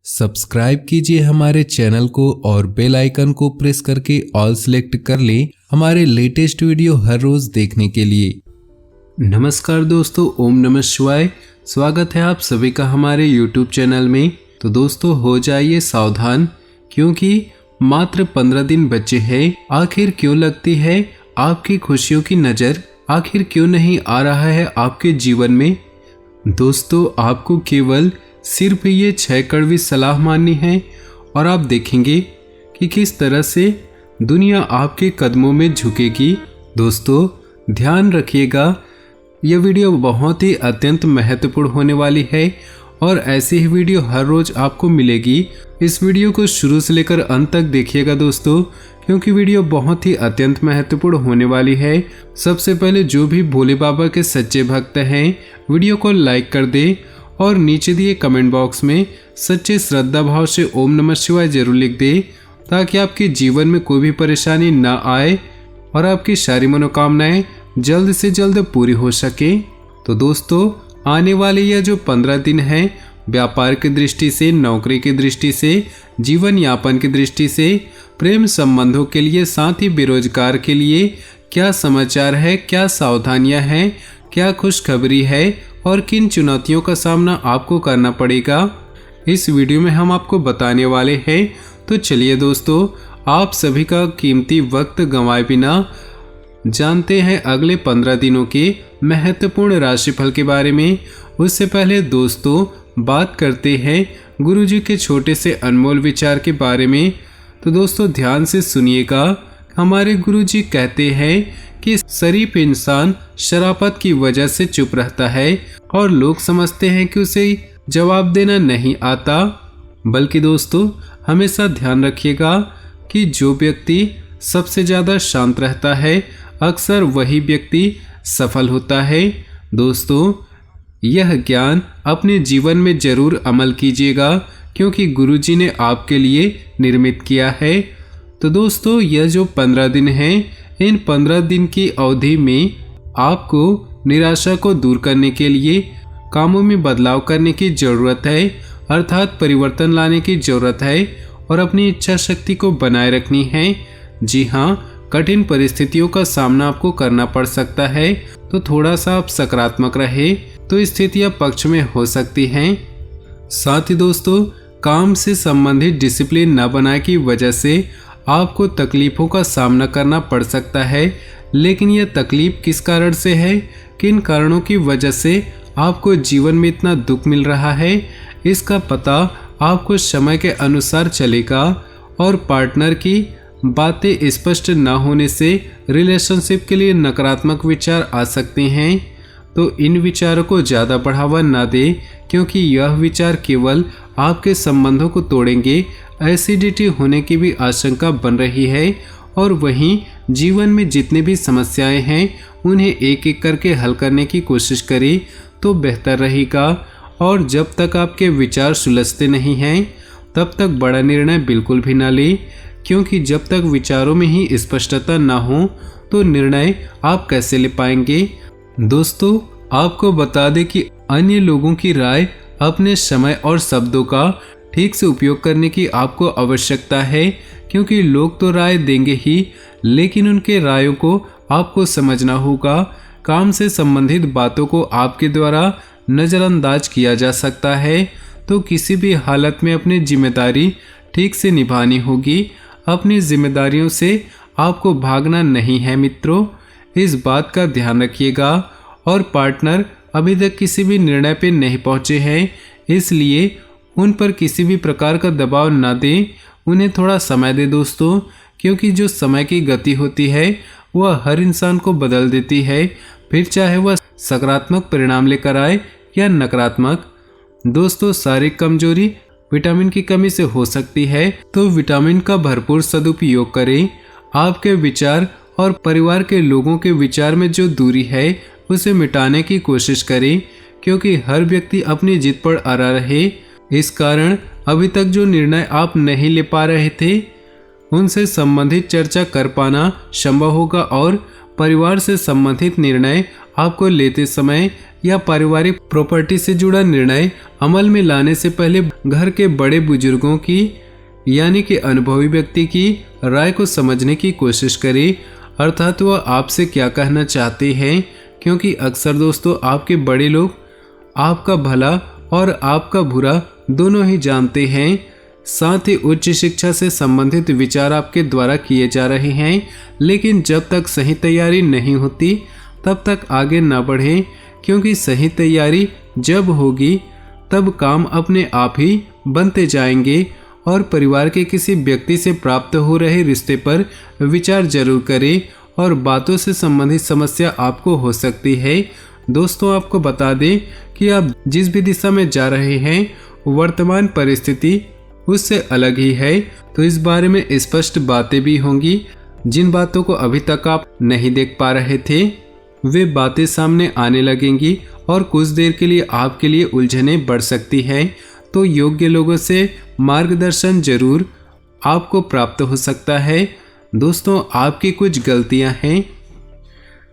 Subscribe कीजिए हमारे channel को और बेल आइकन को प्रेस करके ऑल सेलेक्ट कर लें हमारे लेटेस्ट वीडियो हर रोज देखने के लिए। नमस्कार दोस्तों, ओम नमः शिवाय। स्वागत है आप सभी का हमारे यूट्यूब चैनल में। तो दोस्तों हो जाइए सावधान, क्योंकि मात्र 15 दिन बचे हैं। आखिर क्यों लगती है आपकी खुशियों की नज़र? आखिर क्यों नहीं आ रहा है आपके जीवन में? दोस्तों आपको केवल सिर्फ ये 6 कड़वी सलाह माननी है और आप देखेंगे कि किस तरह से दुनिया आपके कदमों में झुकेगी। दोस्तों ध्यान रखिएगा, यह वीडियो बहुत ही अत्यंत महत्वपूर्ण होने वाली है और ऐसी ही वीडियो हर रोज आपको मिलेगी। इस वीडियो को शुरू से लेकर अंत तक देखिएगा दोस्तों, क्योंकि वीडियो बहुत ही अत्यंत महत्वपूर्ण होने वाली है। सबसे पहले जो भी भोले बाबा के सच्चे भक्त हैं वीडियो को लाइक कर दे और नीचे दिए कमेंट बॉक्स में सच्चे श्रद्धा भाव से ओम नमः शिवाय जरूर लिख दे, ताकि आपके जीवन में कोई भी परेशानी ना आए और आपकी सारी मनोकामनाएं जल्द से जल्द पूरी हो सके। तो दोस्तों आने वाले यह जो 15 दिन हैं, व्यापार की दृष्टि से, नौकरी की दृष्टि से, जीवन यापन की दृष्टि से, प्रेम संबंधों के लिए, साथ ही बेरोजगार के लिए क्या समाचार है, क्या सावधानियां हैं, क्या खुशखबरी है और किन चुनौतियों का सामना आपको करना पड़ेगा, इस वीडियो में हम आपको बताने वाले हैं। तो चलिए दोस्तों आप सभी का कीमती वक्त गंवाए बिना जानते हैं अगले 15 दिनों के महत्वपूर्ण राशिफल के बारे में। उससे पहले दोस्तों बात करते हैं गुरुजी के छोटे से अनमोल विचार के बारे में। तो दोस्तों ध्यान से सुनिएगा। हमारे गुरुजी कहते हैं कि शरीफ इंसान शराफत की वजह से चुप रहता है और लोग समझते हैं कि उसे जवाब देना नहीं आता। बल्कि दोस्तों हमेशा ध्यान रखिएगा कि जो व्यक्ति सबसे ज़्यादा शांत रहता है अक्सर वही व्यक्ति सफल होता है। दोस्तों यह ज्ञान अपने जीवन में जरूर अमल कीजिएगा, क्योंकि गुरुजी ने आपके लिए निर्मित किया है। तो दोस्तों यह जो 15 दिन हैं, इन 15 दिन की अवधि में आपको निराशा को दूर करने के लिए कामों में बदलाव करने की ज़रूरत है, अर्थात परिवर्तन लाने की ज़रूरत है और अपनी इच्छा शक्ति को बनाए रखनी है। जी हाँ, कठिन परिस्थितियों का सामना आपको करना पड़ सकता है, तो थोड़ा सा आप सकारात्मक रहे तो स्थितियाँ पक्ष में हो सकती हैं। साथ ही दोस्तों काम से संबंधित डिसिप्लिन न बनाए की वजह से आपको तकलीफ़ों का सामना करना पड़ सकता है। लेकिन यह तकलीफ किस कारण से है, किन कारणों की वजह से आपको जीवन में इतना दुख मिल रहा है, इसका पता आपको समय के अनुसार चलेगा। और पार्टनर की बातें स्पष्ट न होने से रिलेशनशिप के लिए नकारात्मक विचार आ सकते हैं। तो इन विचारों को ज़्यादा बढ़ावा न दें, क्योंकि यह विचार केवल आपके संबंधों को तोड़ेंगे। एसिडिटी होने की भी आशंका बन रही है और वहीं जीवन में जितने भी समस्याएं हैं उन्हें एक एक करके हल करने की कोशिश करें तो बेहतर रहेगा। और जब तक आपके विचार सुलझते नहीं हैं तब तक बड़ा निर्णय बिल्कुल भी ना लें, क्योंकि जब तक विचारों में ही स्पष्टता ना हो तो निर्णय आप कैसे ले पाएंगे। दोस्तों आपको बता दें कि अन्य लोगों की राय, अपने समय और शब्दों का ठीक से उपयोग करने की आपको आवश्यकता है, क्योंकि लोग तो राय देंगे ही, लेकिन उनके रायों को आपको समझना होगा। काम से संबंधित बातों को आपके द्वारा नज़रअंदाज किया जा सकता है, तो किसी भी हालत में अपनी जिम्मेदारी ठीक से निभानी होगी। अपनी जिम्मेदारियों से आपको भागना नहीं है मित्रों, इस बात का ध्यान रखिएगा। और पार्टनर अभी तक किसी भी निर्णय पे नहीं पहुंचे हैं, इसलिए उन पर किसी भी प्रकार का दबाव ना दें, उन्हें थोड़ा समय दे दोस्तों, क्योंकि जो समय की गति होती है वह हर इंसान को बदल देती है, फिर चाहे वह सकारात्मक परिणाम लेकर आए या नकारात्मक। दोस्तों शारीरिक कमजोरी विटामिन की कमी से हो सकती है, तो विटामिन का भरपूर सदुपयोग करें। आपके विचार और परिवार के लोगों के विचार में जो दूरी है उसे मिटाने की कोशिश करें, क्योंकि हर व्यक्ति अपनी जिद पर अड़ा रहे। इस कारण अभी तक जो निर्णय आप नहीं ले पा रहे थे उनसे संबंधित चर्चा कर पाना संभव होगा और परिवार से संबंधित निर्णय आपको लेते समय या पारिवारिक प्रॉपर्टी से जुड़ा निर्णय अमल में लाने से पहले घर के बड़े बुजुर्गों की यानी कि अनुभवी व्यक्ति की राय को समझने की कोशिश करें, अर्थात वह आपसे क्या कहना चाहते हैं, क्योंकि अक्सर दोस्तों आपके बड़े लोग आपका भला और आपका बुरा दोनों ही जानते हैं। साथ ही उच्च शिक्षा से संबंधित विचार आपके द्वारा किए जा रहे हैं, लेकिन जब तक सही तैयारी नहीं होती तब तक आगे न बढ़ें, क्योंकि सही तैयारी जब होगी तब काम अपने आप ही बनते जाएंगे। और परिवार के किसी व्यक्ति से प्राप्त हो रहे रिश्ते पर विचार जरूर करें और बातों से संबंधित समस्या आपको हो सकती है। दोस्तों आपको बता दें कि आप जिस भी दिशा में जा रहे हैं वर्तमान परिस्थिति उससे अलग ही है, तो इस बारे में स्पष्ट बातें भी होंगी। जिन बातों को अभी तक आप नहीं देख पा रहे थे वे बातें सामने आने लगेंगी और कुछ देर के लिए आपके लिए उलझनें बढ़ सकती हैं। तो योग्य लोगों से मार्गदर्शन जरूर आपको प्राप्त हो सकता है। दोस्तों आपकी कुछ गलतियां हैं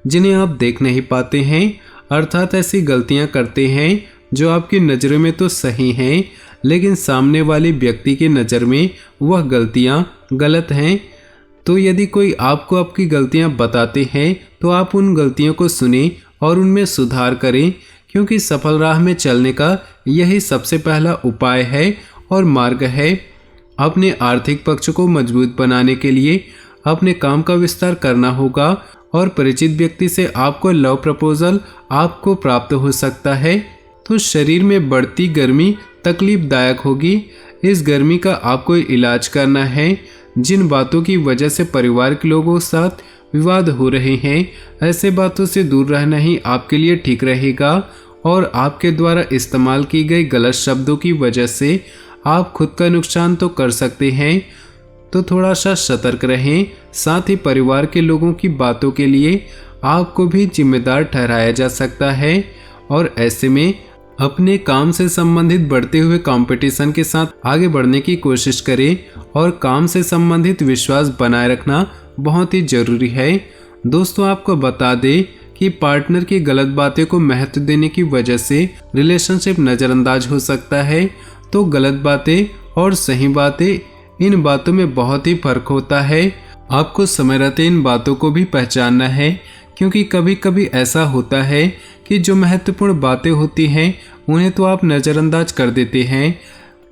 जिन्हें आप देख नहीं पाते हैं, अर्थात ऐसी गलतियां करते हैं जो आपकी नज़रों में तो सही हैं, लेकिन सामने वाले व्यक्ति की नज़र में वह गलतियां गलत हैं। तो यदि कोई आपको आपकी गलतियां बताते हैं तो आप उन गलतियों को सुनें और उनमें सुधार करें, क्योंकि सफल राह में चलने का यही सबसे पहला उपाय है और मार्ग है। अपने आर्थिक पक्ष को मजबूत बनाने के लिए अपने काम का विस्तार करना होगा और परिचित व्यक्ति से आपको लव प्रपोजल आपको प्राप्त हो सकता है। तो शरीर में बढ़ती गर्मी तकलीफदायक होगी। इस गर्मी का आपको इलाज करना है। जिन बातों की वजह से परिवार के लोगों के साथ विवाद हो रहे हैं, ऐसे बातों से दूर रहना ही आपके लिए ठीक रहेगा। और आपके द्वारा इस्तेमाल की गई गलत शब्दों की वजह से आप खुद का नुकसान तो कर सकते हैं, तो थोड़ा सा सतर्क रहें। साथ ही परिवार के लोगों की बातों के लिए आपको भी जिम्मेदार ठहराया जा सकता है और ऐसे में अपने काम से संबंधित बढ़ते हुए कंपटीशन के साथ आगे बढ़ने की कोशिश करें और काम से संबंधित विश्वास बनाए रखना बहुत ही जरूरी है। दोस्तों आपको बता दें कि पार्टनर की गलत बातें को महत्व देने की वजह से रिलेशनशिप नज़रअंदाज हो सकता है। तो गलत बातें और सही बातें, इन बातों में बहुत ही फर्क होता है। आपको समय रहते इन बातों को भी पहचानना है, क्योंकि कभी कभी ऐसा होता है कि जो महत्वपूर्ण बातें होती हैं उन्हें तो आप नज़रअंदाज कर देते हैं,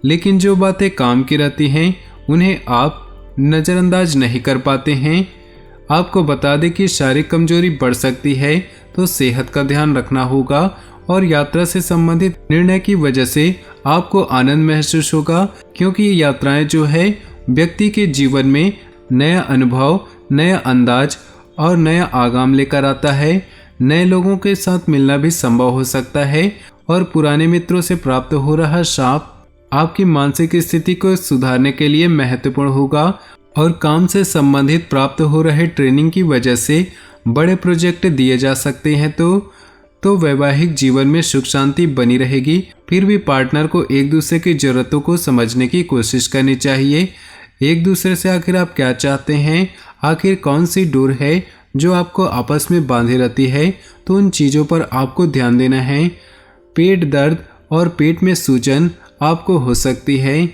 लेकिन जो बातें काम की रहती हैं उन्हें आप नज़रअंदाज नहीं कर पाते हैं। आपको बता दें कि शारीरिक कमजोरी बढ़ सकती है, तो सेहत का ध्यान रखना होगा और यात्रा से संबंधित निर्णय की वजह से आपको आनंद महसूस होगा, क्योंकि ये यात्राएं जो है व्यक्ति के जीवन में नया अनुभव, नया अंदाज और नया आगाम लेकर आता है। नए लोगों के साथ मिलना भी संभव हो सकता है और पुराने मित्रों से प्राप्त हो रहा शाप आपकी मानसिक स्थिति को सुधारने के लिए महत्वपूर्ण होगा। और काम से संबंधित प्राप्त हो रहे ट्रेनिंग की वजह से बड़े प्रोजेक्ट दिए जा सकते हैं, तो वैवाहिक जीवन में सुख शांति बनी रहेगी। फिर भी पार्टनर को एक दूसरे की ज़रूरतों को समझने की कोशिश करनी चाहिए। एक दूसरे से आखिर आप क्या चाहते हैं, आखिर कौन सी डोर है जो आपको आपस में बांधे रहती है, तो उन चीज़ों पर आपको ध्यान देना है। पेट दर्द और पेट में सूजन आपको हो सकती है।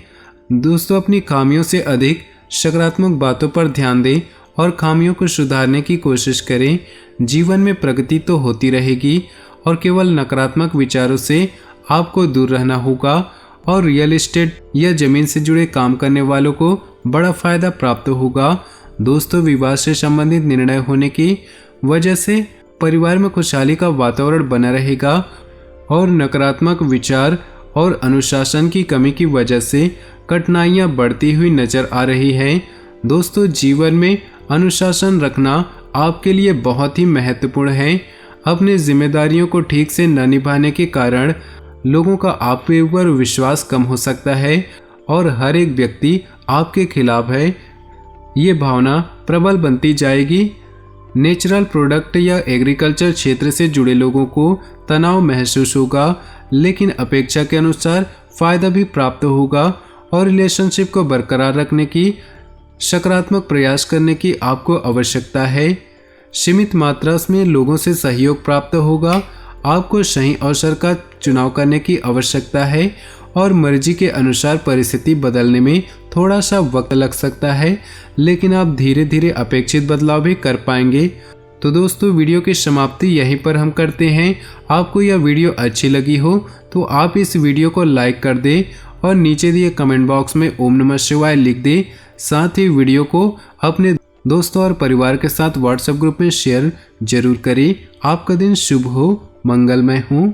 दोस्तों अपनी खामियों से अधिक सकारात्मक बातों पर ध्यान दें और खामियों को सुधारने की कोशिश करें। जीवन में प्रगति तो होती रहेगी और केवल नकारात्मक विचारों से आपको दूर रहना होगा। और रियल एस्टेट या जमीन से जुड़े काम करने वालों को बड़ा फायदा प्राप्त होगा। दोस्तों विवाह से संबंधित निर्णय होने की वजह से परिवार में खुशहाली का वातावरण बना रहेगा और नकारात्मक विचार और अनुशासन की कमी की वजह से कठिनाइयां बढ़ती हुई नजर आ रही हैं। दोस्तों जीवन में अनुशासन रखना आपके लिए बहुत ही महत्वपूर्ण है। अपनी जिम्मेदारियों को ठीक से न निभाने के कारण लोगों का आपके ऊपर विश्वास कम हो सकता है और हर एक व्यक्ति आपके खिलाफ है, ये भावना प्रबल बनती जाएगी। नेचुरल प्रोडक्ट या एग्रीकल्चर क्षेत्र से जुड़े लोगों को तनाव महसूस होगा, लेकिन अपेक्षा के अनुसार फ़ायदा भी प्राप्त होगा और रिलेशनशिप को बरकरार रखने की सकारात्मक प्रयास करने की आपको आवश्यकता है। सीमित मात्रा में लोगों से सहयोग प्राप्त होगा। आपको सही अवसर का चुनाव करने की आवश्यकता है और मर्जी के अनुसार परिस्थिति बदलने में थोड़ा सा वक्त लग सकता है, लेकिन आप धीरे धीरे अपेक्षित बदलाव भी कर पाएंगे। तो दोस्तों, वीडियो की समाप्ति यहीं पर हम करते हैं। आपको यह वीडियो अच्छी लगी हो तो आप इस वीडियो को लाइक कर दें और नीचे दिए कमेंट बॉक्स में ओम नमः शिवाय लिख दें। साथ ही वीडियो को अपने दोस्तों और परिवार के साथ व्हाट्सएप ग्रुप में शेयर जरूर करें। आपका दिन शुभ हो, मंगलमय हो।